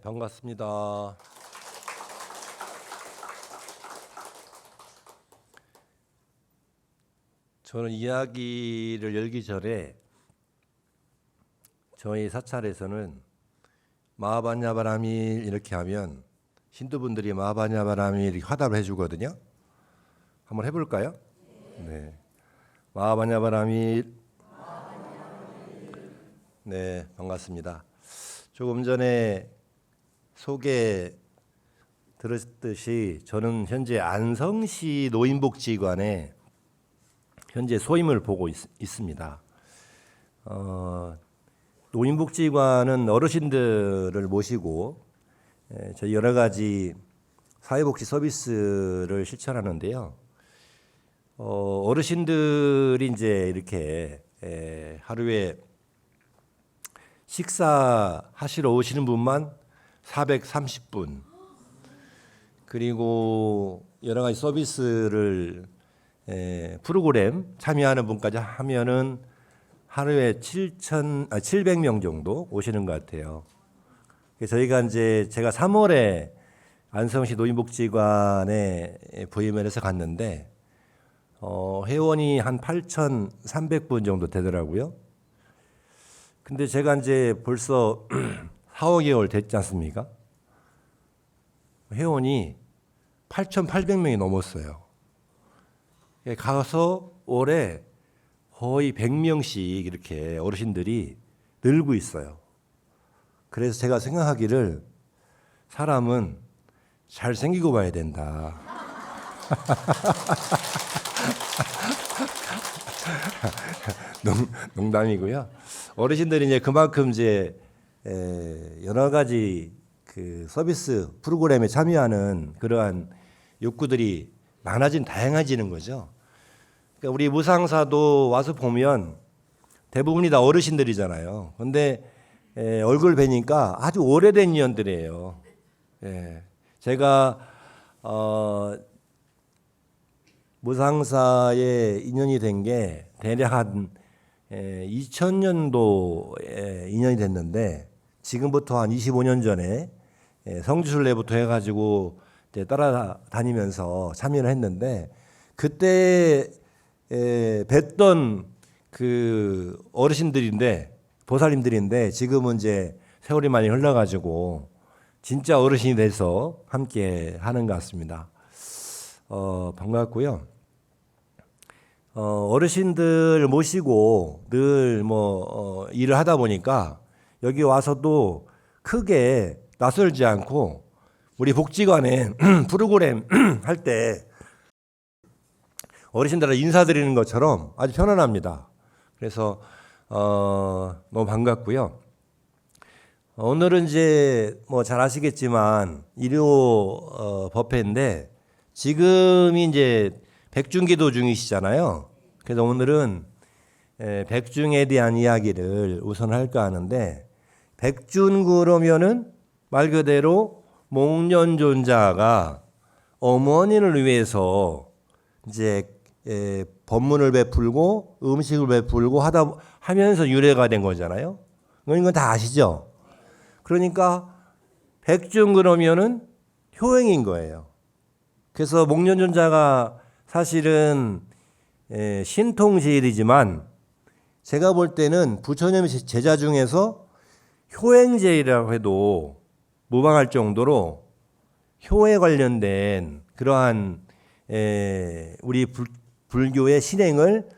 반갑습니다. 저는 이야기를 열기 전에 저희 사찰에서는 마하반야바라밀 이렇게 하면 신도분들이 마하반야바라밀 이렇게 화답을 해주거든요. 한번 해볼까요? 네. 마하반야바라밀. 네, 반갑습니다. 조금 전에 소개 들었듯이 저는 현재 안성시 노인복지관에 현재 소임을 보고 있습니다. 노인복지관은 어르신들을 모시고 저희 여러 가지 사회복지 서비스를 실천하는데요. 어르신들이 이제 이렇게 하루에 식사하시러 오시는 분만 430분, 그리고 여러 가지 서비스를 프로그램 참여하는 분까지 하면은 하루에 700명 정도 오시는 것 같아요. 저희가 이제 제가 3월에 안성시 노인복지관에 부임을 해서 갔는데 회원이 한 8,300분 정도 되더라고요. 근데 제가 이제 벌써 4, 5개월 됐지 않습니까? 회원이 8,800명이 넘었어요. 가서 올해 거의 100명씩 이렇게 어르신들이 늘고 있어요. 그래서 제가 생각하기를 사람은 잘생기고 봐야 된다. 농담이고요. 어르신들이 이제 그만큼 이제 여러 가지 그 서비스 프로그램에 참여하는 그러한 욕구들이 다양해지는 거죠. 그러니까 우리 무상사도 와서 보면 대부분이 다 어르신들이잖아요. 그런데 얼굴 뵈니까 아주 오래된 인연들이에요. 제가 무상사에 인연이 된 게 대략 한 2000년도에 인연이 됐는데 지금부터 한 25년 전에 성지순례부터 해가지고 이제 따라다니면서 참여를 했는데 그때 뵀던 그 어르신들인데 보살님들인데 지금은 이제 세월이 많이 흘러가지고 진짜 어르신이 돼서 함께 하는 것 같습니다. 반갑고요. 어르신들 모시고 늘 일을 하다 보니까 여기 와서도 크게 낯설지 않고 우리 복지관에 프로그램 할 때 어르신들한테 인사드리는 것처럼 아주 편안합니다. 그래서 너무 반갑고요. 오늘은 이제 잘 아시겠지만 일요 법회인데 지금이 이제 백중기도 중이시잖아요. 그래서 오늘은 백중에 대한 이야기를 우선 할까 하는데 백중 그러면은 말 그대로 목련존자가 어머니를 위해서 이제 법문을 베풀고 음식을 베풀고 하면서 유래가 된 거잖아요. 이건 다 아시죠? 그러니까 백중 그러면은 효행인 거예요. 그래서 목련존자가 사실은 신통제일이지만 제가 볼 때는 부처님 제자 중에서 효행제일이라고 해도 무방할 정도로 효에 관련된 그러한 우리 불교의 신행을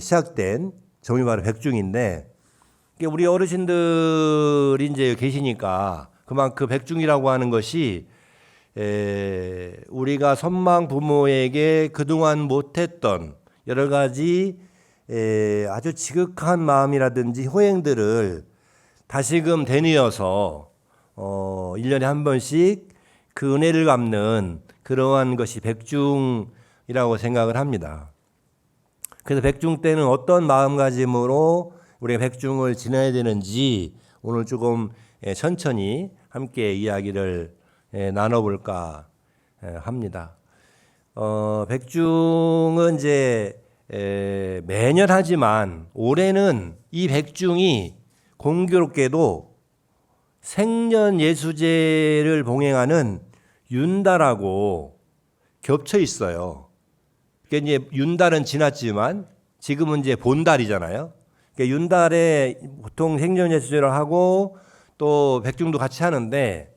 시작된 점이 바로 백중인데 우리 어르신들이 이제 계시니까 그만큼 백중이라고 하는 것이 우리가 선망 부모에게 그동안 못했던 여러 가지 아주 지극한 마음이라든지 호행들을 다시금 되뇌어서 1년에 한 번씩 그 은혜를 갚는 그러한 것이 백중이라고 생각을 합니다. 그래서 백중 때는 어떤 마음가짐으로 우리가 백중을 지나야 되는지 오늘 조금 천천히 함께 이야기를 나눠볼까 합니다. 백중은 이제 매년 하지만 올해는 이 백중이 공교롭게도 생년 예수제를 봉행하는 윤달하고 겹쳐 있어요. 그러니까 이제 윤달은 지났지만 지금은 이제 본달이잖아요. 그러니까 윤달에 보통 생년 예수제를 하고 또 백중도 같이 하는데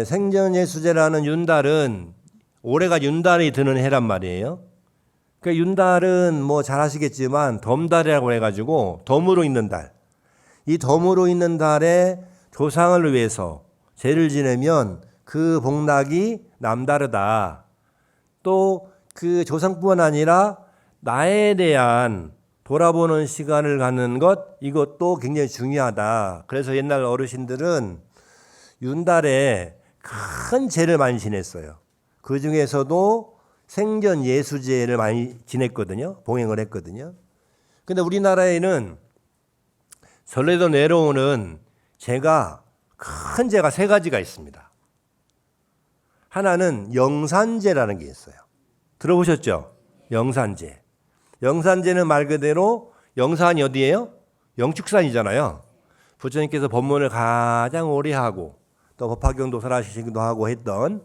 생년 예수제라는 윤달은 올해가 윤달이 드는 해란 말이에요. 그러니까 윤달은 뭐 잘 아시겠지만 덤달이라고 해가지고 덤으로 있는 달. 이 덤으로 있는 달에 조상을 위해서 제를 지내면 그 복락이 남다르다. 또 그 조상뿐만 아니라 나에 대한 돌아보는 시간을 갖는 것, 이것도 굉장히 중요하다. 그래서 옛날 어르신들은 윤달에 큰 제를 많이 지냈어요. 그 중에서도 생전 예수제를 많이 지냈거든요. 봉행을 했거든요. 근데 우리나라에는 전래도 내려오는 제가 큰 제가 세 가지가 있습니다. 하나는 영산제라는 게 있어요. 들어보셨죠? 영산제. 영산제는 말 그대로 영산이 어디예요? 영축산이잖아요. 부처님께서 법문을 가장 오래 하고 또 법화경도 설하시기도 하고 했던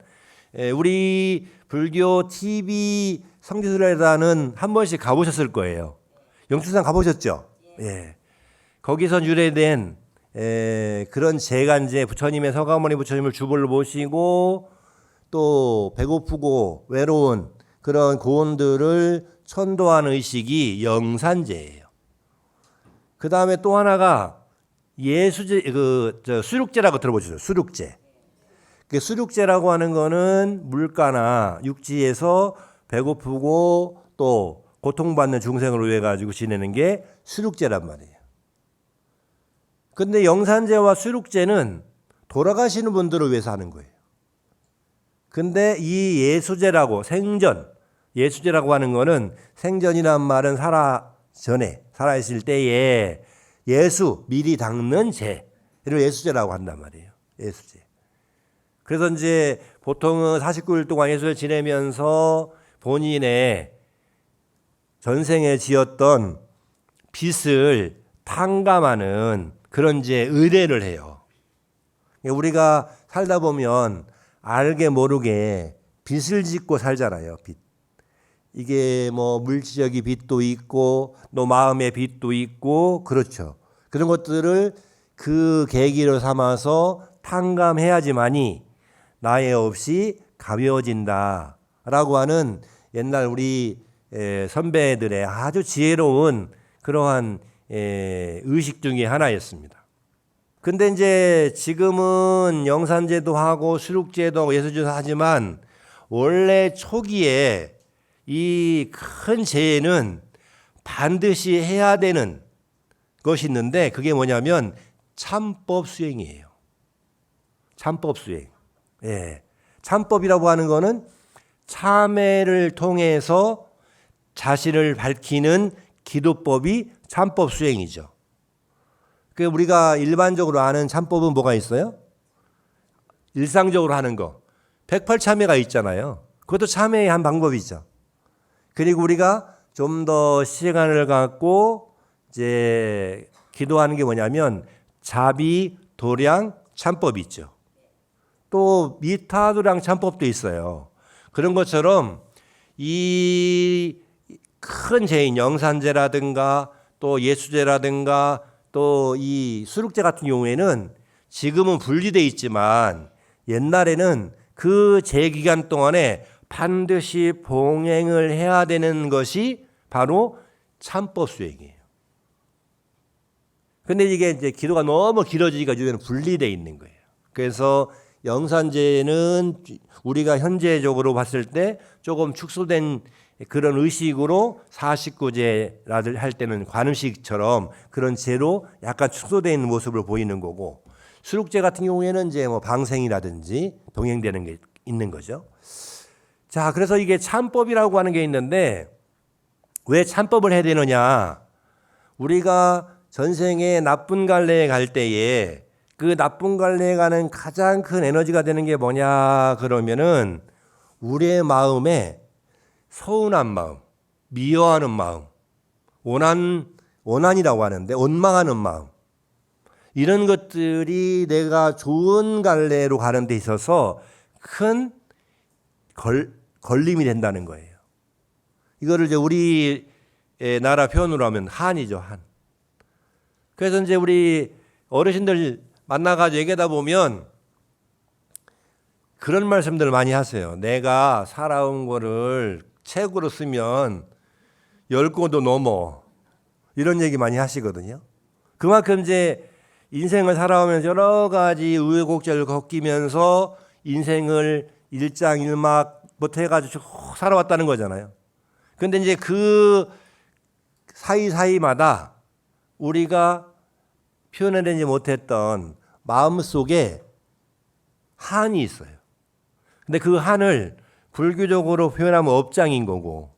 우리 불교 TV 성지순례단은 한 번씩 가보셨을 거예요. 영축산 가보셨죠? 예. 거기서 유래된 그런 재간제 부처님의 서가모니 부처님을 주불로 모시고 또 배고프고 외로운 그런 고원들을 천도하는 의식이 영산제예요. 그 다음에 또 하나가 예수제, 수륙제라고 들어보셨죠? 수륙제. 그 수륙제라고 하는 거는 물가나 육지에서 배고프고 또 고통받는 중생을 위해 가지고 지내는 게 수륙제란 말이에요. 근데 영산제와 수륙제는 돌아가시는 분들을 위해서 하는 거예요. 근데 이 예수제라고 생전 예수제라고 하는 거는 생전이란 말은 살아있을 때에 예수 미리 닦는 제를 예수제라고 한단 말이에요. 예수제. 그래서 이제 보통은 49일 동안 예수를 지내면서 본인의 전생에 지었던 빚을 탕감하는 그런 이제 의례를 해요. 우리가 살다 보면 알게 모르게 빚을 짓고 살잖아요. 빚. 이게 뭐 물질적인 빚도 있고 또 마음의 빚도 있고 그렇죠. 그런 것들을 그 계기로 삼아서 탕감해야지만이 나의 없이 가벼워진다라고 하는 옛날 우리 선배들의 아주 지혜로운 그러한 의식 중에 하나였습니다. 근데 이제 지금은 영산제도 하고 수륙제도 예수제도 하지만 원래 초기에 이 큰 제는 반드시 해야 되는 것이 있는데 그게 뭐냐면 참법 수행이에요. 참법 수행. 예. 참법이라고 하는 거는 참회를 통해서 자신을 밝히는 기도법이 참법 수행이죠. 그 우리가 일반적으로 아는 참법은 뭐가 있어요? 일상적으로 하는 거. 108참회가 있잖아요. 그것도 참회의 한 방법이죠. 그리고 우리가 좀 더 시간을 갖고 이제 기도하는 게 뭐냐면 자비, 도량, 참법이 있죠. 또 미타도량 참법도 있어요. 그런 것처럼 이 큰 제인 영산제라든가 또 예수제라든가 또 이 수륙제 같은 경우에는 지금은 분리되어 있지만 옛날에는 그 제기간 동안에 반드시 봉행을 해야 되는 것이 바로 참법 수행이에요. 근데 이게 이제 기도가 너무 길어지니까 요즘에는 분리되어 있는 거예요. 그래서 영산제는 우리가 현재적으로 봤을 때 조금 축소된 그런 의식으로 49제라들 할 때는 관음식처럼 그런 제로 약간 축소되어 있는 모습을 보이는 거고 수륙제 같은 경우에는 이제 뭐 방생이라든지 동행되는 게 있는 거죠. 자, 그래서 이게 참법이라고 하는 게 있는데 왜 참법을 해야 되느냐? 우리가 전생에 나쁜 갈래에 갈 때에 그 나쁜 갈래에 가는 가장 큰 에너지가 되는 게 뭐냐 그러면은 우리의 마음에 서운한 마음, 미워하는 마음, 원한이라고 하는데 원망하는 마음 이런 것들이 내가 좋은 갈래로 가는 데 있어서 큰 걸림이 된다는 거예요. 이거를 이제 우리 나라 표현으로 하면 한이죠, 한. 그래서 이제 우리 어르신들 만나가지고 얘기하다 보면 그런 말씀들을 많이 하세요. 내가 살아온 거를 책으로 쓰면 10권도 넘어. 이런 얘기 많이 하시거든요. 그만큼 이제 인생을 살아오면서 여러 가지 우여곡절을 겪으면서 인생을 일장일막부터 해가지고 쭉 살아왔다는 거잖아요. 근데 이제 그 사이사이마다 우리가 표현해내지 못했던 마음속에 한이 있어요. 근데 그 한을 불교적으로 표현하면 업장인 거고,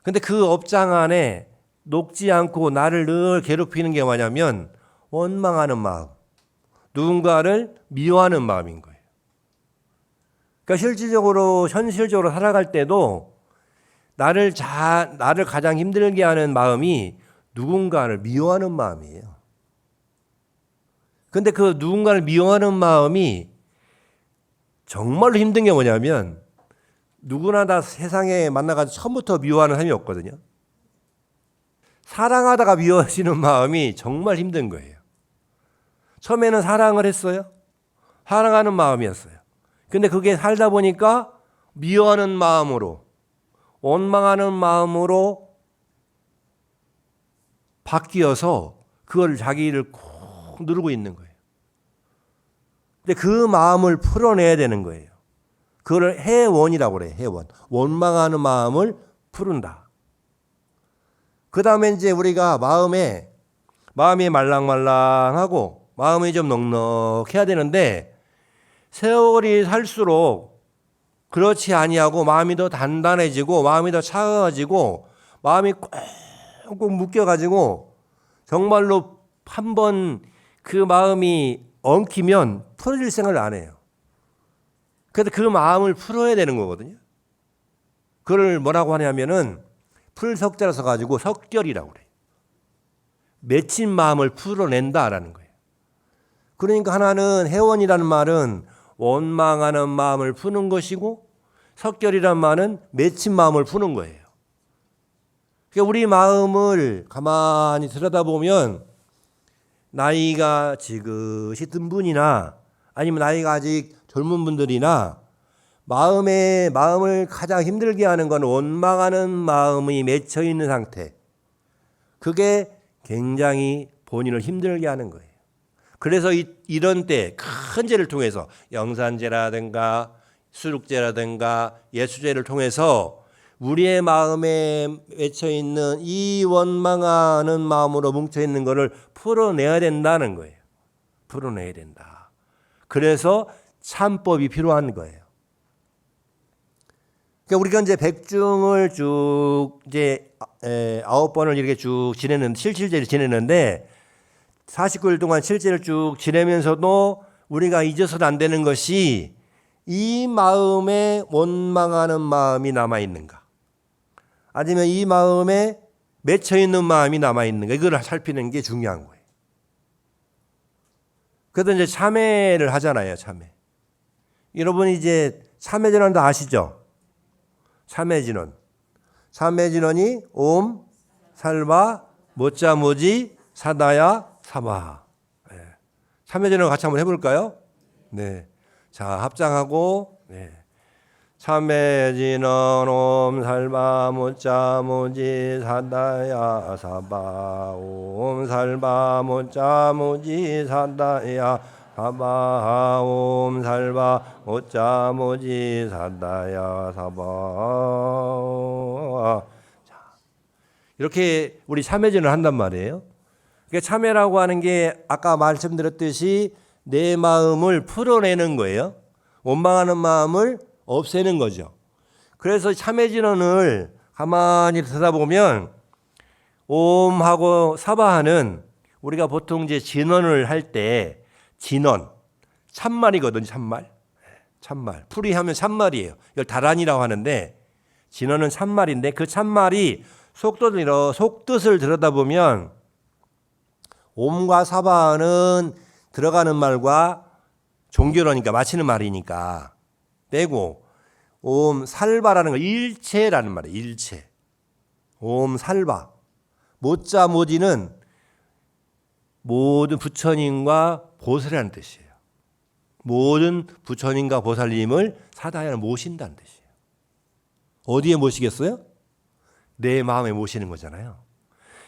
근데 그 업장 안에 녹지 않고 나를 늘 괴롭히는 게 뭐냐면 원망하는 마음, 누군가를 미워하는 마음인 거예요. 그러니까 실질적으로 현실적으로 살아갈 때도 나를 가장 힘들게 하는 마음이 누군가를 미워하는 마음이에요. 근데 그 누군가를 미워하는 마음이 정말로 힘든 게 뭐냐면 누구나 다 세상에 만나가지고 처음부터 미워하는 사람이 없거든요. 사랑하다가 미워지는 마음이 정말 힘든 거예요. 처음에는 사랑을 했어요. 사랑하는 마음이었어요. 근데 그게 살다 보니까 미워하는 마음으로, 원망하는 마음으로 바뀌어서 그걸 자기를 콕 누르고 있는 거예요. 근데 그 마음을 풀어내야 되는 거예요. 그걸 해원이라고 그래요. 해원. 원망하는 마음을 푸른다. 그 다음에 이제 우리가 마음이 말랑말랑하고 마음이 좀 넉넉해야 되는데 세월이 살수록 그렇지 아니하고 마음이 더 단단해지고 마음이 더 차가워지고 마음이 꾹꾹 묶여가지고 정말로 한번 그 마음이 엉키면 풀어질 생각을 안 해요. 그래서 그 마음을 풀어야 되는 거거든요. 그걸 뭐라고 하냐면은 풀석자로 써가지고 석결이라고 그래요. 맺힌 마음을 풀어낸다라는 거예요. 그러니까 하나는 해원이라는 말은 원망하는 마음을 푸는 것이고 석결이라는 말은 맺힌 마음을 푸는 거예요. 그러니까 우리 마음을 가만히 들여다보면 나이가 지긋이 든 분이나 아니면 나이가 아직 젊은 분들이나 마음을 가장 힘들게 하는 건 원망하는 마음이 맺혀 있는 상태. 그게 굉장히 본인을 힘들게 하는 거예요. 그래서 이런 때 큰 죄를 통해서 영산죄라든가 수룩죄라든가 예수죄를 통해서 우리의 마음에 맺혀 있는 이 원망하는 마음으로 뭉쳐 있는 것을 풀어내야 된다는 거예요. 풀어내야 된다. 그래서 참법이 필요한 거예요. 그러니까 우리가 이제 백중을 쭉 이제 9번을 이렇게 쭉 지내는 실질제를 지내는데 49일 동안 실제를 쭉 지내면서도 우리가 잊어서는 안 되는 것이 이 마음에 원망하는 마음이 남아 있는가? 아니면 이 마음에 맺혀 있는 마음이 남아 있는가? 이걸 살피는 게 중요한 거예요. 그래서 이제 참회를 하잖아요, 참회. 여러분이 이제 참회진원 다 아시죠? 참회진원. 참회진원이 옴, 살바, 모짜, 모지, 사다야, 사바. 네. 참회진원 같이 한번 해볼까요? 네. 자, 합장하고, 네. 참회진원 옴 살바 모짜 모지 사다야 사바 옴 살바 모짜 모지 사다야 사바 옴 살바 모짜 모지 사다야 사바. 자, 이렇게 우리 참회진을 한단 말이에요. 그러니까 참회라고 하는 게 아까 말씀드렸듯이 내 마음을 풀어내는 거예요. 원망하는 마음을 없애는 거죠. 그래서 참회진원을 가만히 들여다보면 옴하고 사바하는 우리가 보통 이제 진원을 할 때 진원 참말이거든요. 참말. 풀이하면 참말이에요. 이걸 다란이라고 하는데 진원은 참말인데 그 참말이 속뜻을 들여다보면 옴과 사바는 들어가는 말과 종교로니까 맞히는 말이니까 빼고 옴 살바라는 거 일체라는 말이에요. 일체. 옴 살바. 모자 모지는 모든 부처님과 보살이라는 뜻이에요. 모든 부처님과 보살님을 사다야를 모신다는 뜻이에요. 어디에 모시겠어요? 내 마음에 모시는 거잖아요.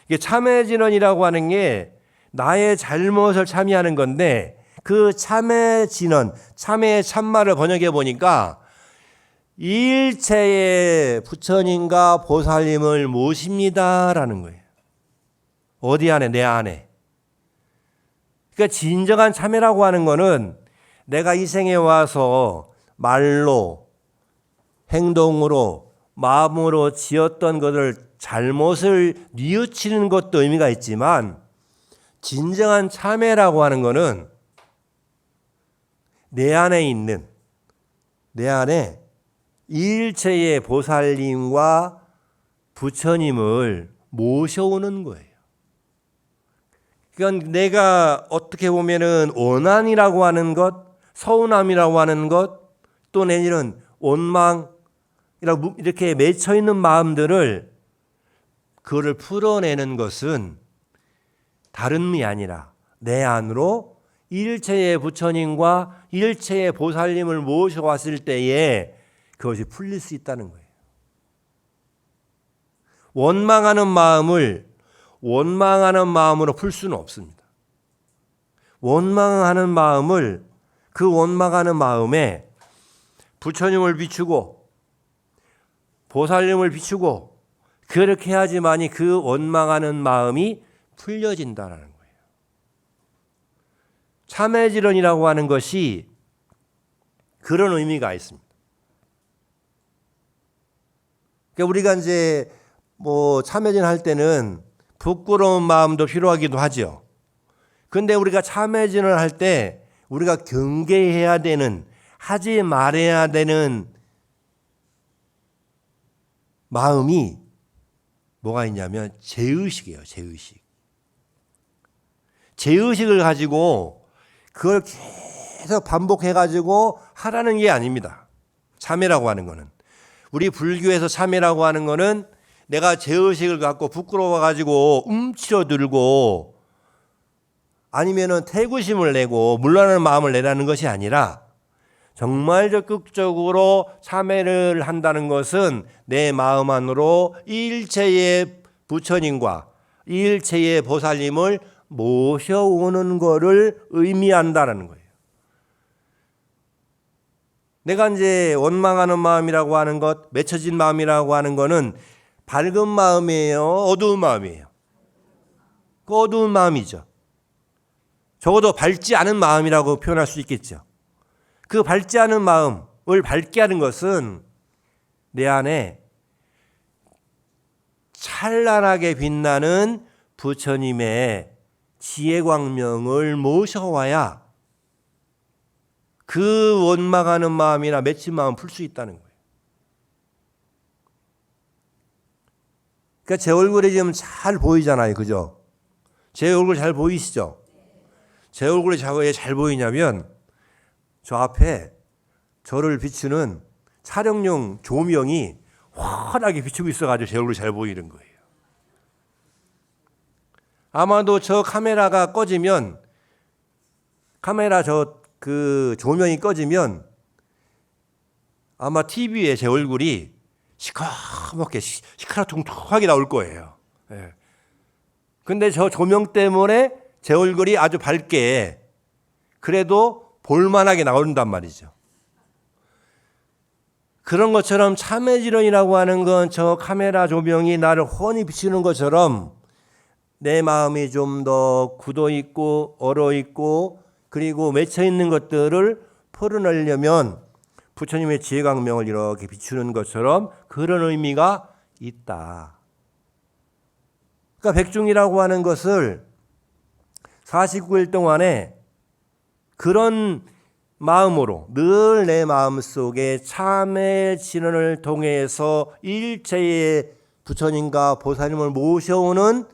이게 참회진언이라고 하는 게 나의 잘못을 참여하는 건데 그 참회진언, 참회의 참말을 번역해 보니까 일체의 부처님과 보살님을 모십니다라는 거예요. 어디 안에? 내 안에. 그러니까 진정한 참회라고 하는 거는 내가 이 생에 와서 말로, 행동으로, 마음으로 지었던 것을 잘못을 뉘우치는 것도 의미가 있지만 진정한 참회라고 하는 것은 내 안에 있는, 내 안에 일체의 보살님과 부처님을 모셔오는 거예요. 그러니까 내가 어떻게 보면은 원한이라고 하는 것, 서운함이라고 하는 것, 또 내지는 원망이라고 이렇게 맺혀 있는 마음들을 그거를 풀어내는 것은 다른 분이 아니라 내 안으로 일체의 부처님과 일체의 보살님을 모셔왔을 때에 그것이 풀릴 수 있다는 거예요. 원망하는 마음을 원망하는 마음으로 풀 수는 없습니다. 원망하는 마음을 그 원망하는 마음에 부처님을 비추고 보살님을 비추고 그렇게 해야지만이 그 원망하는 마음이 풀려진다는 거예요. 참회질언이라고 하는 것이 그런 의미가 있습니다. 그러니까 우리가 이제 참회진 할 때는 부끄러운 마음도 필요하기도 하죠. 그런데 우리가 참회진을 할 때 우리가 경계해야 되는, 하지 말아야 되는 마음이 뭐가 있냐면 죄의식이에요. 죄의식. 죄의식을 가지고 그걸 계속 반복해가지고 하라는 게 아닙니다. 참회라고 하는 거는. 우리 불교에서 참회라고 하는 거는 내가 죄의식을 갖고 부끄러워가지고 움츠러들고 아니면은 태구심을 내고 물러나는 마음을 내라는 것이 아니라 정말 적극적으로 참회를 한다는 것은 내 마음 안으로 일체의 부처님과 일체의 보살님을 모셔오는 것을 의미한다는 거예요. 내가 이제 원망하는 마음이라고 하는 것, 맺혀진 마음이라고 하는 것은 밝은 마음이에요? 어두운 마음이에요? 그 어두운 마음이죠. 적어도 밝지 않은 마음이라고 표현할 수 있겠죠. 그 밝지 않은 마음을 밝게 하는 것은 내 안에 찬란하게 빛나는 부처님의 지혜광명을 모셔와야 그 원망하는 마음이나 맺힌 마음 풀 수 있다는 거예요. 그러니까 제 얼굴이 지금 잘 보이잖아요. 그죠? 제 얼굴 잘 보이시죠? 제 얼굴이 왜 잘 보이냐면 저 앞에 저를 비추는 촬영용 조명이 환하게 비추고 있어가지고 제 얼굴이 잘 보이는 거예요. 아마도 저 카메라가 꺼지면 그 조명이 꺼지면 아마 TV에 제 얼굴이 시커멓게 시카라통통하게 나올 거예요. 예. 근데 저 조명 때문에 제 얼굴이 아주 밝게 그래도 볼만하게 나온단 말이죠. 그런 것처럼 참회질언이라고 하는 건 저 카메라 조명이 나를 훤히 비추는 것처럼 내 마음이 좀 더 굳어 있고 얼어 있고 그리고 맺혀 있는 것들을 풀어내려면 부처님의 지혜광명을 이렇게 비추는 것처럼 그런 의미가 있다. 그러니까 백중이라고 하는 것을 49일 동안에 그런 마음으로 늘 내 마음속에 참회 진언을 통해서 일체의 부처님과 보살님을 모셔오는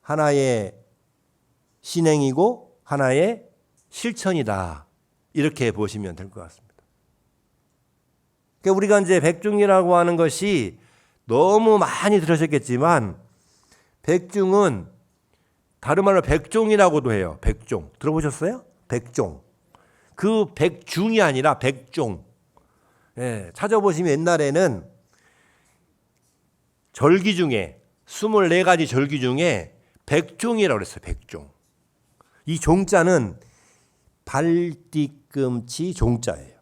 하나의 신행이고 하나의 실천이다. 이렇게 보시면 될 것 같습니다. 그러니까 우리가 이제 백중이라고 하는 것이 너무 많이 들으셨겠지만 백중은 다른 말로 백종이라고도 해요. 백종. 들어보셨어요? 백종. 그 백중이 아니라 백종. 예, 찾아보시면 옛날에는 절기 중에 24가지 절기 중에 백종이라고 그랬어요. 백종. 이 종자는 발뒤꿈치 종자예요.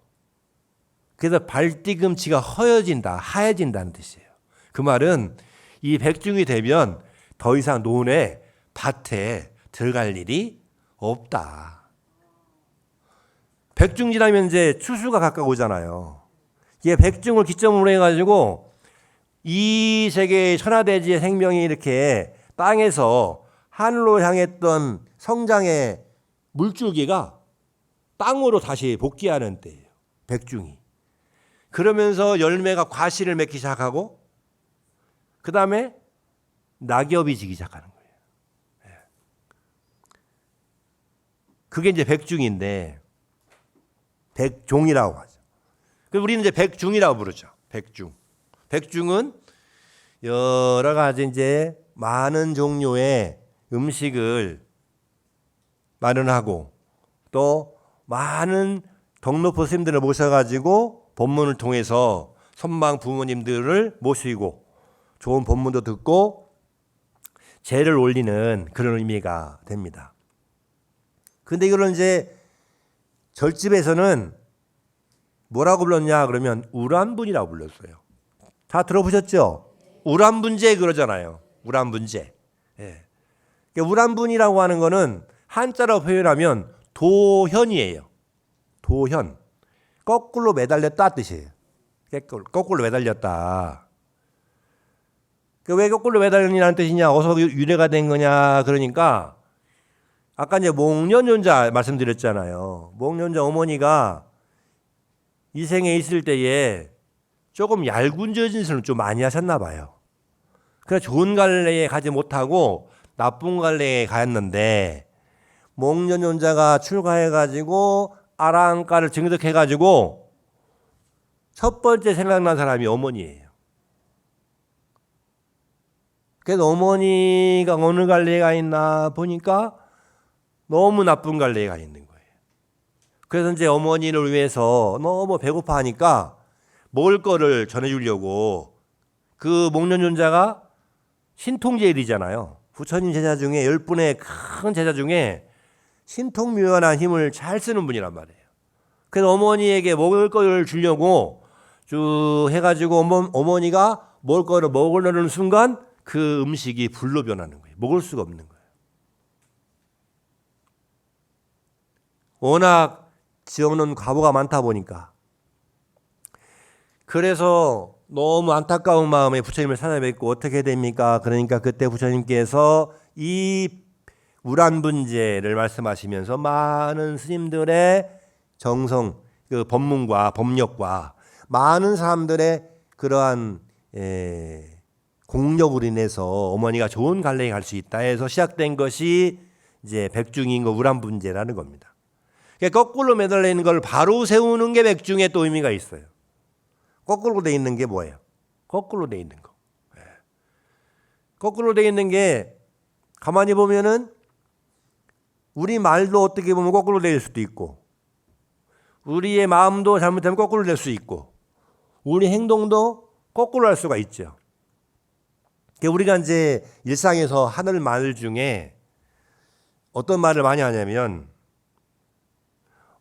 그래서 발뒤꿈치가 허여진다, 하얘진다는 뜻이에요. 그 말은 이 백중이 되면 더 이상 논에 밭에 들어갈 일이 없다. 백중 지나면 이제 추수가 가까우잖아요. 이게 백중을 기점으로 해가지고 이 세계의 천하대지의 생명이 이렇게 땅에서 하늘로 향했던 성장의 물줄기가 땅으로 다시 복귀하는 때예요. 백중이. 그러면서 열매가 과실을 맺기 시작하고 그 다음에 낙엽이 지기 시작하는 거예요. 그게 이제 백중인데 백종이라고 하죠. 우리는 이제 백중이라고 부르죠. 백중. 백중은 여러 가지 이제 많은 종류의 음식을 마련하고 또 많은 덕로포 스님들을 모셔가지고 법문을 통해서 선망 부모님들을 모시고 좋은 법문도 듣고 제를 올리는 그런 의미가 됩니다. 근데 이걸 이제 절집에서는 뭐라고 불렀냐 그러면 우란분이라고 불렀어요. 다 들어보셨죠? 우란분제 그러잖아요. 우란분제. 예. 우란분이라고 하는 거는 한자로 표현하면 도현이에요. 도현. 거꾸로 매달렸다 뜻이에요. 거꾸로 매달렸다. 왜 거꾸로 매달리라는 뜻이냐? 어디서 유래가 된 거냐? 그러니까 아까 이제 목련존자 말씀드렸잖아요. 목련존자 어머니가 이 생에 있을 때에 조금 얄군 짓을 좀 많이 하셨나 봐요. 그래서 좋은 갈래에 가지 못하고 나쁜 갈래에 갔는데 목련존자가 출가해가지고 아랑가를 증득해가지고 첫 번째 생각난 사람이 어머니예요. 그래서 어머니가 어느 갈래에 가 있나 보니까 너무 나쁜 갈래에 가 있는 거예요. 그래서 이제 어머니를 위해서 너무 배고파하니까 먹을 거를 전해주려고 그 목련존자가 신통제일이잖아요. 부처님 제자 중에 10분의 큰 제자 중에 신통묘연한 힘을 잘 쓰는 분이란 말이에요. 그래서 어머니에게 먹을 거를 주려고 쭉 해가지고 어머니가 먹을 거를 먹으려는 순간 그 음식이 불로 변하는 거예요. 먹을 수가 없는 거예요. 워낙 지어놓은 과보가 많다 보니까. 그래서 너무 안타까운 마음에 부처님을 찾아뵙고 어떻게 됩니까? 그러니까 그때 부처님께서 이 우란분제를 말씀하시면서 많은 스님들의 정성, 그 법문과 법력과 많은 사람들의 그러한 공력으로 인해서 어머니가 좋은 갈래에 갈 수 있다 해서 시작된 것이 이제 백중인 거 우란분제라는 겁니다. 그러니까 거꾸로 매달려 있는 걸 바로 세우는 게 백중의 또 의미가 있어요. 거꾸로 돼 있는 게 뭐예요? 거꾸로 돼 있는 거. 거꾸로 돼 있는 게 가만히 보면은 우리 말도 어떻게 보면 거꾸로 될 수도 있고 우리의 마음도 잘못되면 거꾸로 될 수 있고 우리 행동도 거꾸로 할 수가 있죠. 우리가 이제 일상에서 하는 말 중에 어떤 말을 많이 하냐면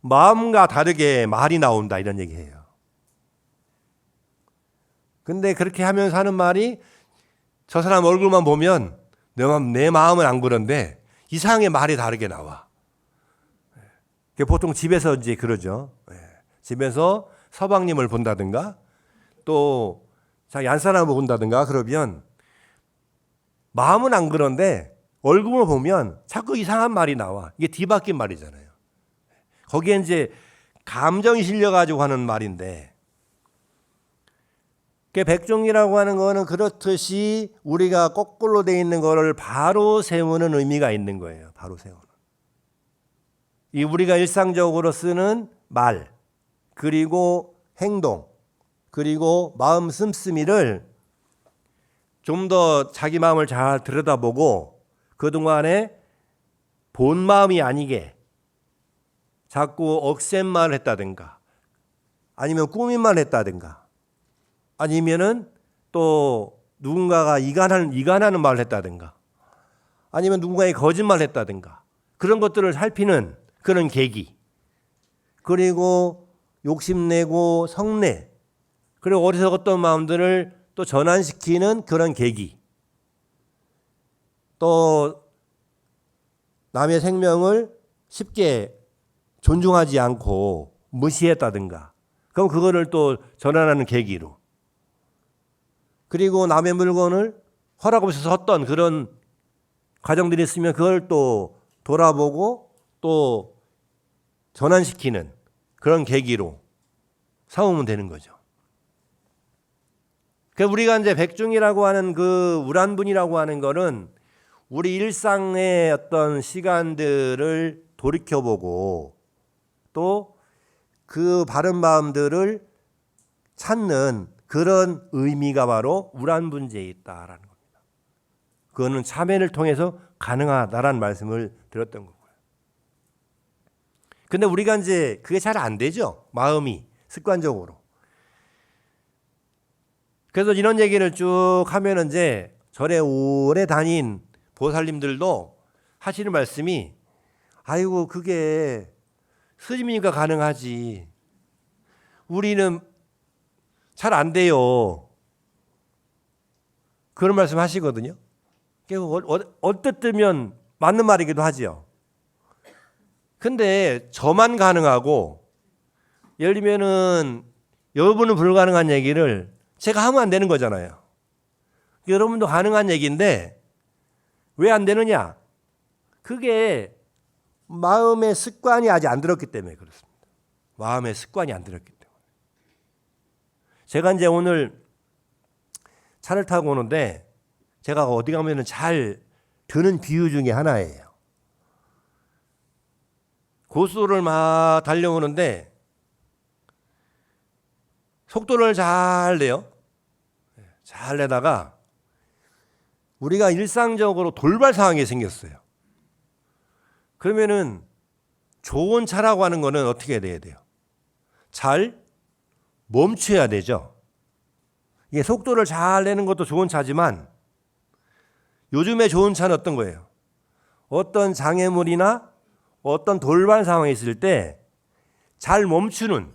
마음과 다르게 말이 나온다 이런 얘기해요. 근데 그렇게 하면서 하는 말이 저 사람 얼굴만 보면 내 마음은 안 그런데 이상하게 말이 다르게 나와. 보통 집에서 이제 그러죠. 집에서 서방님을 본다든가 또 자기 안사람을 본다든가 그러면 마음은 안 그런데 얼굴을 보면 자꾸 이상한 말이 나와. 이게 뒤바뀐 말이잖아요. 거기에 이제 감정이 실려가지고 하는 말인데 백종이라고 하는 거는 그렇듯이 우리가 거꾸로 돼 있는 거를 바로 세우는 의미가 있는 거예요. 바로 세우는. 이 우리가 일상적으로 쓰는 말, 그리고 행동, 그리고 마음 씀씀이를 좀 더 자기 마음을 잘 들여다보고 그동안에 본 마음이 아니게 자꾸 억센말을 했다든가 아니면 꾸민말 했다든가 아니면은 또 누군가가 이간하는 말을 했다든가 아니면 누군가의 거짓말을 했다든가 그런 것들을 살피는 그런 계기, 그리고 욕심내고 성내, 그리고 어리석었던 마음들을 또 전환시키는 그런 계기, 또 남의 생명을 쉽게 존중하지 않고 무시했다든가 그럼 그거를 또 전환하는 계기로, 그리고 남의 물건을 허락 없이 섰던 그런 과정들이 있으면 그걸 또 돌아보고 또 전환시키는 그런 계기로 삼으면 되는 거죠. 그러니까 우리가 이제 백중이라고 하는 그 우란분이라고 하는 거는 우리 일상의 어떤 시간들을 돌이켜보고 또 그 바른 마음들을 찾는 그런 의미가 바로 우란분제에 있다라는 겁니다. 그거는 참회를 통해서 가능하다라는 말씀을 드렸던 거고요. 근데 우리가 이제 그게 잘 안 되죠. 마음이 습관적으로. 그래서 이런 얘기를 쭉 하면 이제 절에 오래 다닌 보살님들도 하시는 말씀이 아이고 그게 스님이니까 가능하지. 우리는 잘 안 돼요. 그런 말씀 하시거든요. 언뜻 들면 맞는 말이기도 하죠. 근데 저만 가능하고 예를 들면은 여러분은 불가능한 얘기를 제가 하면 안 되는 거잖아요. 여러분도 가능한 얘기인데 왜 안 되느냐? 그게 마음의 습관이 아직 안 들었기 때문에 그렇습니다. 마음의 습관이 안 들었기 때문에. 제가 이제 오늘 차를 타고 오는데 제가 어디 가면은 잘 드는 비유 중에 하나예요. 고속도로를 막 달려오는데 속도를 잘 내요. 잘 내다가 우리가 일상적으로 돌발 상황이 생겼어요. 그러면은 좋은 차라고 하는 거는 어떻게 돼야 돼요? 잘 멈춰야 되죠. 이게 속도를 잘 내는 것도 좋은 차지만 요즘에 좋은 차는 어떤 거예요? 어떤 장애물이나 어떤 돌발 상황이 있을 때 잘 멈추는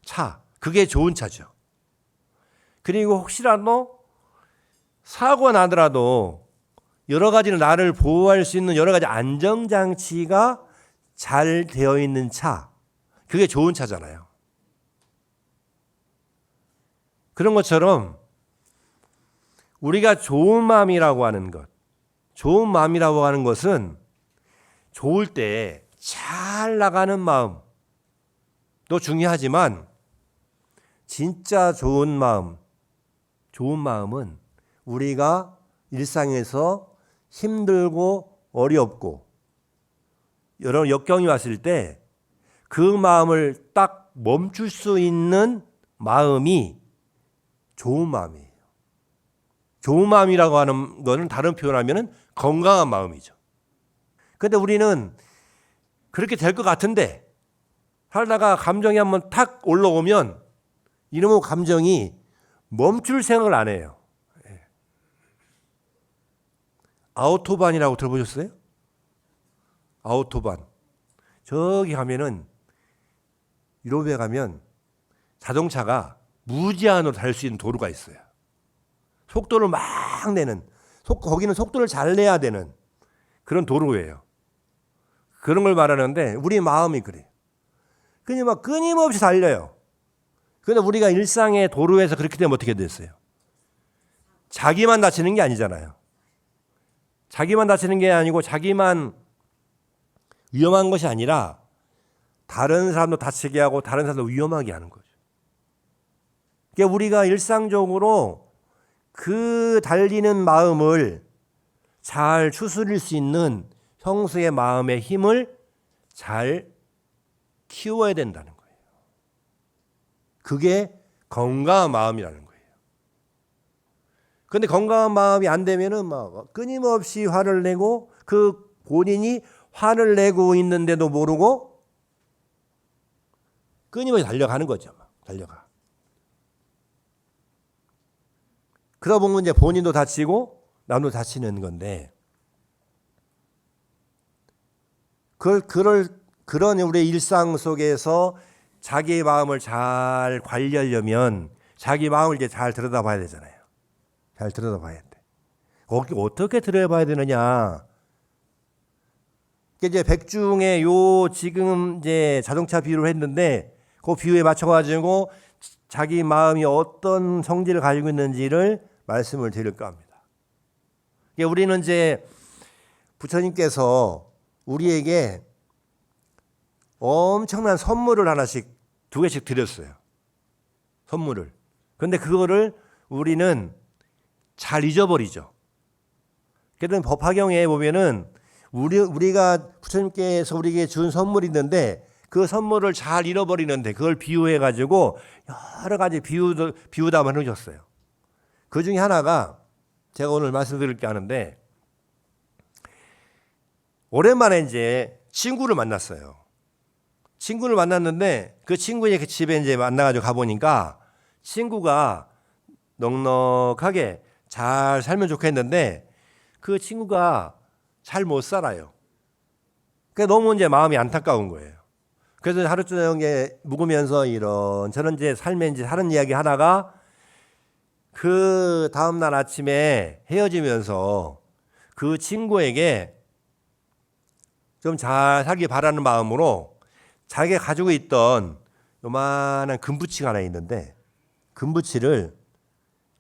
차, 그게 좋은 차죠. 그리고 혹시라도 사고가 나더라도 여러 가지로 나를 보호할 수 있는 여러 가지 안정장치가 잘 되어 있는 차, 그게 좋은 차잖아요. 그런 것처럼 우리가 좋은 마음이라고 하는 것, 좋은 마음이라고 하는 것은 좋을 때 잘 나가는 마음도 중요하지만 진짜 좋은 마음은 우리가 일상에서 힘들고 어렵고 여러 역경이 왔을 때 그 마음을 딱 멈출 수 있는 마음이 좋은 마음이에요. 좋은 마음이라고 하는 것은 다른 표현하면 건강한 마음이죠. 그런데 우리는 그렇게 될 것 같은데 살다가 감정이 한번 탁 올라오면 이놈의 감정이 멈출 생각을 안 해요. 아우토반이라고 들어보셨어요? 아우토반. 저기 가면은 유럽에 가면 자동차가 무제한으로 달 수 있는 도로가 있어요. 속도를 막 내는, 거기는 속도를 잘 내야 되는 그런 도로예요. 그런 걸 말하는데 우리 마음이 그래요. 그냥 막 끊임없이 달려요. 그런데 우리가 일상의 도로에서 그렇게 되면 어떻게 됐어요? 자기만 다치는 게 아니잖아요. 자기만 다치는 게 아니고 자기만 위험한 것이 아니라 다른 사람도 다치게 하고 다른 사람도 위험하게 하는 거죠. 그러니까 우리가 일상적으로 그 달리는 마음을 잘 추스릴 수 있는 평소의 마음의 힘을 잘 키워야 된다는 거예요. 그게 건강한 마음이라는 거예요. 그런데 건강한 마음이 안 되면은 막 끊임없이 화를 내고 그 본인이 화를 내고 있는데도 모르고 끊임없이 달려가는 거죠. 막 달려가. 그러다 보면 이제 본인도 다치고 남도 다치는 건데 그런 우리의 일상 속에서 자기의 마음을 잘 관리하려면 자기 마음을 이제 잘 들여다봐야 되잖아요. 잘 들여다봐야 돼. 어떻게 들여다봐야 되느냐? 이제 백중에 요 지금 이제 자동차 비유를 했는데 그 비유에 맞춰가지고 자기 마음이 어떤 성질을 가지고 있는지를 말씀을 드릴까 합니다. 우리는 이제 부처님께서 우리에게 엄청난 선물을 하나씩 2개씩 드렸어요. 선물을. 그런데 그거를 우리는 잘 잊어버리죠. 그래서 법화경에 보면은 우리가 부처님께서 우리에게 준 선물이 있는데 그 선물을 잘 잃어버리는데 그걸 비유해 가지고 여러 가지 비유담을 해주셨어요. 그 중에 하나가 제가 오늘 말씀드릴 게 하는데 오랜만에 이제 친구를 만났어요. 친구를 만났는데 그 친구의 집에 이제 만나가지고 가보니까 친구가 넉넉하게 잘 살면 좋겠는데 그 친구가 잘 못 살아요. 그러니까 너무 이제 마음이 안타까운 거예요. 그래서 하루 저녁에 묵으면서 이런저런 이제 삶의 이제 다른 이야기 하다가 그 다음날 아침에 헤어지면서 그 친구에게 좀 잘 살기 바라는 마음으로 자기가 가지고 있던 요만한 금붙이가 하나 있는데 금붙이를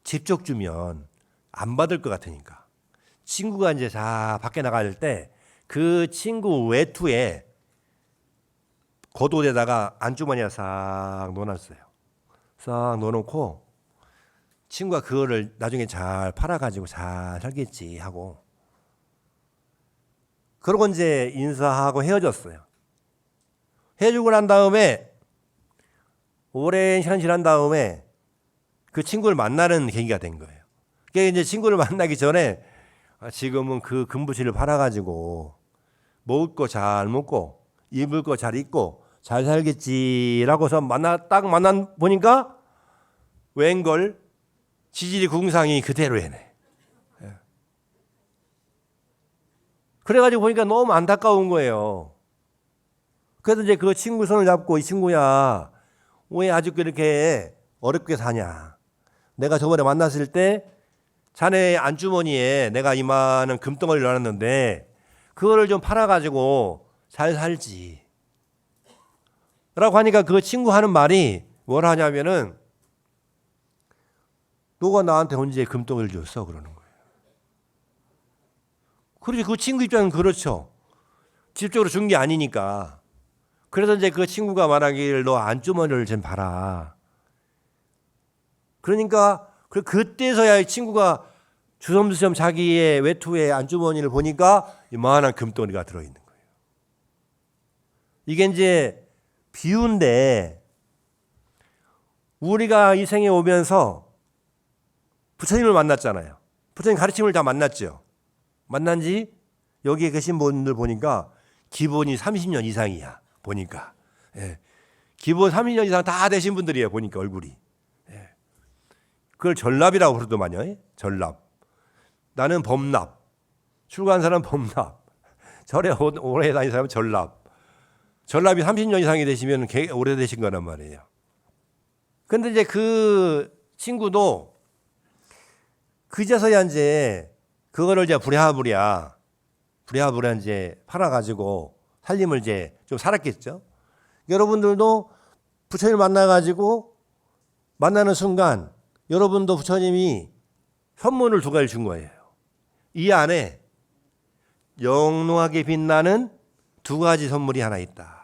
직접 주면 안 받을 것 같으니까 친구가 이제 다 밖에 나갈 때 그 친구 외투에 겉옷에다가 안주머니에 싹 넣어놨어요. 싹 넣어놓고 친구가 그거를 나중에 잘 팔아가지고 잘 살겠지 하고 그러고 이제 인사하고 헤어졌어요. 헤어지고 난 다음에 오랜 시간 지난 다음에 그 친구를 만나는 계기가 된 거예요. 그러니까 이제 친구를 만나기 전에 지금은 그 금붙이를 팔아가지고 먹을 거 잘 먹고 입을 거 잘 입고 잘 살겠지라고서 딱 만나 보니까 웬걸 지질이 궁상이 그대로이네. 그래가지고 보니까 너무 안타까운 거예요. 그래서 이제 그 친구 손을 잡고 이 친구야 왜 아직도 이렇게 어렵게 사냐. 내가 저번에 만났을 때 자네 안주머니에 내가 이만한 금덩어리를 넣었는데 그거를 좀 팔아가지고 잘 살지. 라고 하니까 그 친구 하는 말이 뭐라 하냐면은 너가 나한테 언제 금덩어리를 줬어? 그러는 거예요. 그렇지. 그 친구 입장은 그렇죠. 직접적으로 준 게 아니니까. 그래서 이제 그 친구가 말하기를 너 안주머니를 좀 봐라. 그러니까 그때서야 이 친구가 주섬주섬 자기의 외투의 안주머니를 보니까 이만한 금덩어리가 들어있는 거예요. 이게 이제 비유인데 우리가 이 생에 오면서 부처님을 만났잖아요. 부처님 가르침을 다 만났죠. 만난 지 여기에 계신 분들 보니까 기본이 30년 이상이야. 보니까. 예. 기본 30년 이상 다 되신 분들이에요. 보니까 얼굴이. 예. 그걸 전랍이라고 부르더만요. 예? 전랍. 나는 범납. 출가한 사람은 범납. 절에 오래 다닌 사람은 전랍. 전랍이 30년 이상이 되시면 오래되신 거란 말이에요. 근데 이제 그 친구도 그제서야 이제 그거를 이제 부랴부랴 이제 팔아가지고 살림을 이제 좀 살았겠죠. 여러분들도 부처님을 만나가지고 만나는 순간 여러분도 부처님이 선물을 2가지를 준 거예요. 이 안에 영롱하게 빛나는 2가지 선물이 하나 있다.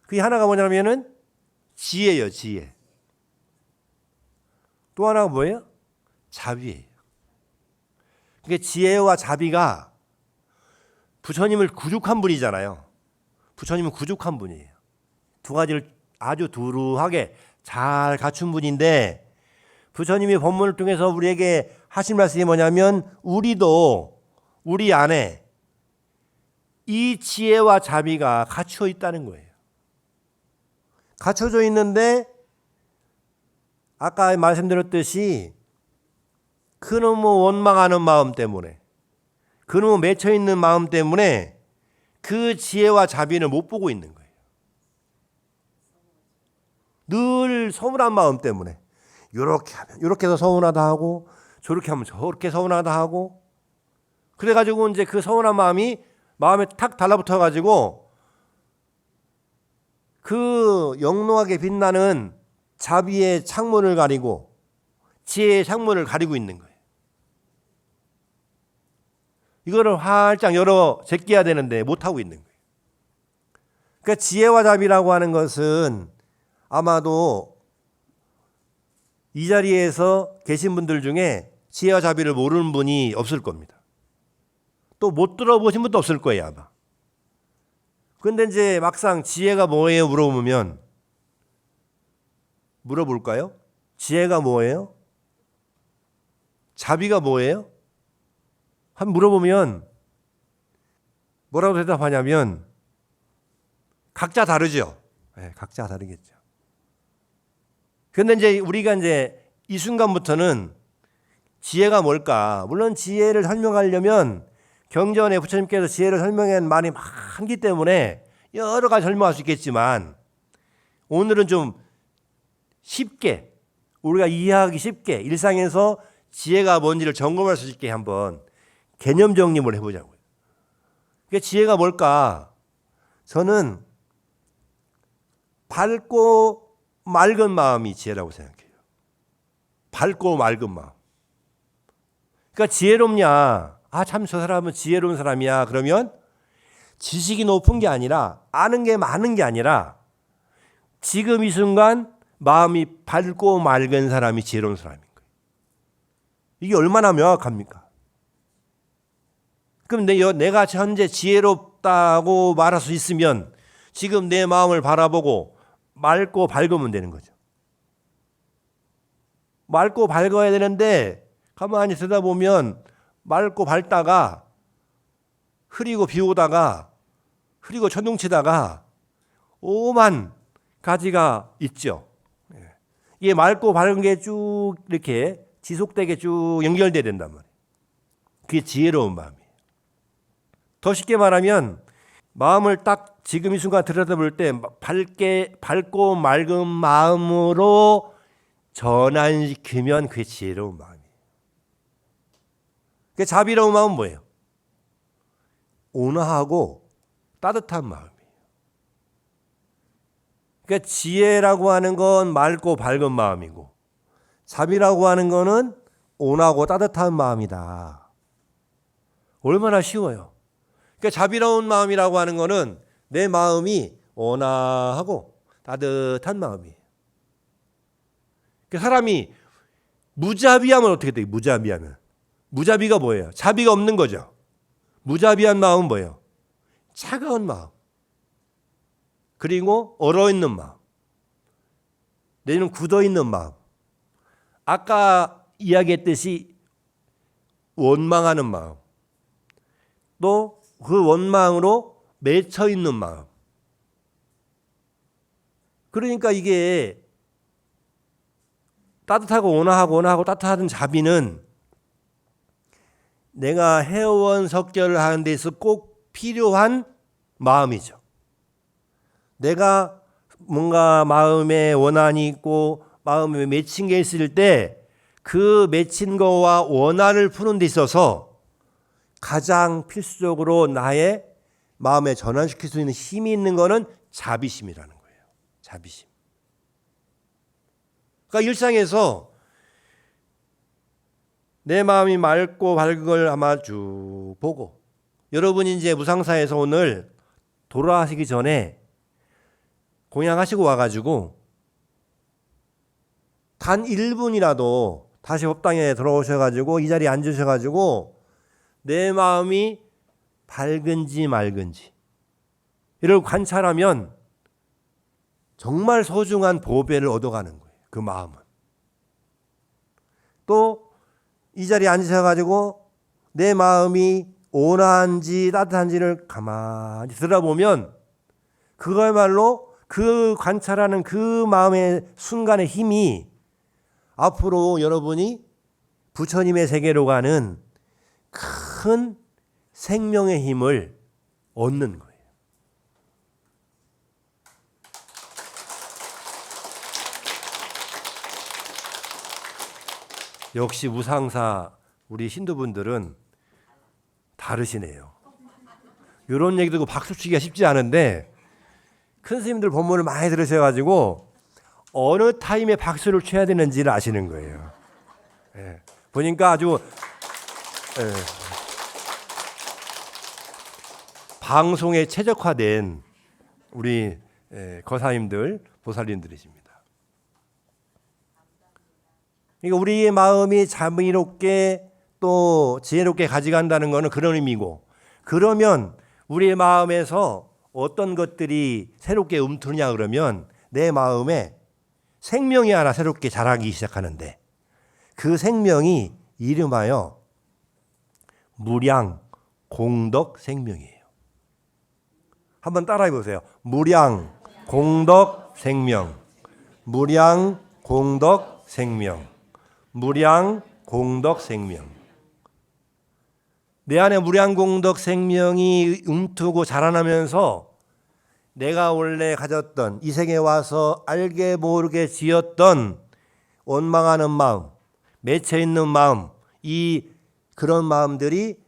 그게 하나가 뭐냐면은 지혜예요, 지혜. 또 하나가 뭐예요? 자비예요. 그게 지혜와 자비가 부처님을 구죽한 분이잖아요. 부처님은 구족한 분이에요. 두 가지를 아주 두루하게 잘 갖춘 분인데 부처님이 법문을 통해서 우리에게 하신 말씀이 뭐냐면 우리도 우리 안에 이 지혜와 자비가 갖춰 있다는 거예요. 갖춰져 있는데 아까 말씀드렸듯이 그놈의 원망하는 마음 때문에 그놈의 맺혀 있는 마음 때문에 그 지혜와 자비를 못 보고 있는 거예요. 늘 서운한 마음 때문에 이렇게 하면 이렇게 해서 서운하다 하고 저렇게 하면 저렇게 서운하다 하고 그래가지고 이제 그 서운한 마음이 마음에 탁 달라붙어 가지고 그 영롱하게 빛나는 자비의 창문을 가리고 지혜의 창문을 가리고 있는 거예요. 이거를 활짝 열어 제껴야 되는데 못하고 있는 거예요. 그러니까 지혜와 자비라고 하는 것은 아마도 이 자리에서 계신 분들 중에 지혜와 자비를 모르는 분이 없을 겁니다. 또 못 들어보신 분도 없을 거예요, 아마. 그런데 이제 막상 지혜가 뭐예요? 물어볼까요? 지혜가 뭐예요? 자비가 뭐예요? 한 물어보면 뭐라고 대답하냐면 각자 다르죠. 네, 각자 다르겠죠. 그런데 이제 우리가 이제 이 순간부터는 지혜가 뭘까? 물론 지혜를 설명하려면 경전에 부처님께서 지혜를 설명한 말이 많기 때문에 여러 가지 설명할 수 있겠지만 오늘은 좀 쉽게 우리가 이해하기 쉽게 일상에서 지혜가 뭔지를 점검할 수 있게 한번 개념 정립을 해보자고요. 그러니까 지혜가 뭘까? 저는 밝고 맑은 마음이 지혜라고 생각해요. 밝고 맑은 마음. 그러니까 지혜롭냐? 참 저 사람은 지혜로운 사람이야. 그러면 지식이 높은 게 아니라 아는 게 많은 게 아니라 지금 이 순간 마음이 밝고 맑은 사람이 지혜로운 사람인 거예요. 이게 얼마나 명확합니까? 그럼 내가 현재 지혜롭다고 말할 수 있으면 지금 내 마음을 바라보고 맑고 밝으면 되는 거죠. 맑고 밝아야 되는데 가만히 들여다보면 맑고 밝다가 흐리고 비 오다가 흐리고 천둥치다가 오만 가지가 있죠. 이게 맑고 밝은 게 쭉 이렇게 지속되게 쭉 연결돼야 된단 말이에요. 그게 지혜로운 마음이에요. 더 쉽게 말하면 마음을 딱 지금 이 순간 들여다볼 때 밝고 맑은 마음으로 전환시키면 그게 지혜로운 마음이에요. 그 자비로운 마음은 뭐예요? 온화하고 따뜻한 마음이에요. 그러니까 지혜라고 하는 건 맑고 밝은 마음이고 자비라고 하는 거는 온화하고 따뜻한 마음이다. 얼마나 쉬워요. 그러니까 자비로운 마음이라고 하는 거는 내 마음이 온화하고 따뜻한 마음이에요. 그러니까 사람이 무자비하면 어떻게 돼요? 무자비가 뭐예요? 자비가 없는 거죠. 무자비한 마음은 뭐예요? 차가운 마음. 그리고 얼어있는 마음. 내지는 굳어있는 마음. 아까 이야기했듯이 원망하는 마음. 또 그 원망으로 맺혀있는 마음. 그러니까 이게 따뜻하고 온화하고 따뜻한 자비는 내가 해원 석결을 하는 데서 꼭 필요한 마음이죠. 내가 뭔가 마음에 원한이 있고 마음에 맺힌 게 있을 때 그 맺힌 거와 원한을 푸는 데 있어서 가장 필수적으로 나의 마음에 전환시킬 수 있는 힘이 있는 거는 자비심이라는 거예요. 자비심. 그러니까 일상에서 내 마음이 맑고 밝은 걸 아마 쭉 보고 여러분이 이제 무상사에서 오늘 돌아가시기 전에 공양하시고 와가지고 단 1분이라도 다시 법당에 들어오셔가지고 이 자리에 앉으셔가지고 내 마음이 밝은지 맑은지 이를 관찰하면 정말 소중한 보배를 얻어가는 거예요. 그 마음은. 또 이 자리에 앉으셔가지고 내 마음이 온화한지 따뜻한지를 가만히 들여다보면 그거야말로 그 관찰하는 그 마음의 순간의 힘이 앞으로 여러분이 부처님의 세계로 가는 큰 생명의 힘을 얻는 거예요. 역시 우상사 우리 신도분들은 다르시네요. 이런 얘기 듣고 박수치기가 쉽지 않은데 큰 스님들 법문을 많이 들으셔가지고 어느 타임에 박수를 쳐야 되는지를 아시는 거예요. 예. 보니까 아주 방송에 최적화된 우리 거사님들, 보살님들이십니다. 그러니까 우리의 마음이 자비롭게 또 지혜롭게 가져간다는 것은 그런 의미고, 그러면 우리의 마음에서 어떤 것들이 새롭게 움트느냐 그러면 내 마음에 생명이 하나 새롭게 자라기 시작하는데 그 생명이 이름하여 무량 공덕 생명이에요. 한번 따라해 보세요. 무량 공덕 생명. 무량 공덕 생명. 무량 공덕 생명. 내 안에 무량 공덕 생명이 움트고 자라나면서 내가 원래 가졌던 이 세계에 와서 알게 모르게 지었던 원망하는 마음, 맺혀 있는 마음, 그런 마음들이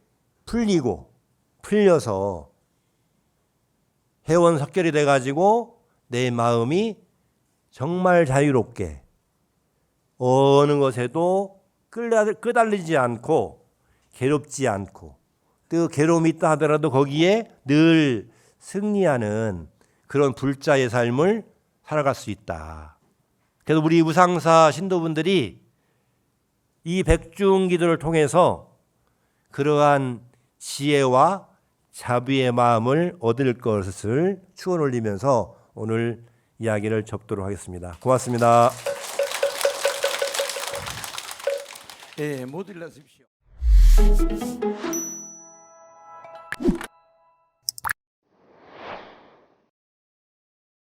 풀리고 풀려서 회원석결이 돼가지고 내 마음이 정말 자유롭게 어느 것에도 끄달리지 않고 괴롭지 않고 또 괴로움이 있다 하더라도 거기에 늘 승리하는 그런 불자의 삶을 살아갈 수 있다. 그래서 우리 우상사 신도분들이 이 백중기도를 통해서 그러한 지혜와 자비의 마음을 얻을 것을 축원 올리면서 오늘 이야기를 접도록 하겠습니다. 고맙습니다. 예, 모두 일어나십시오.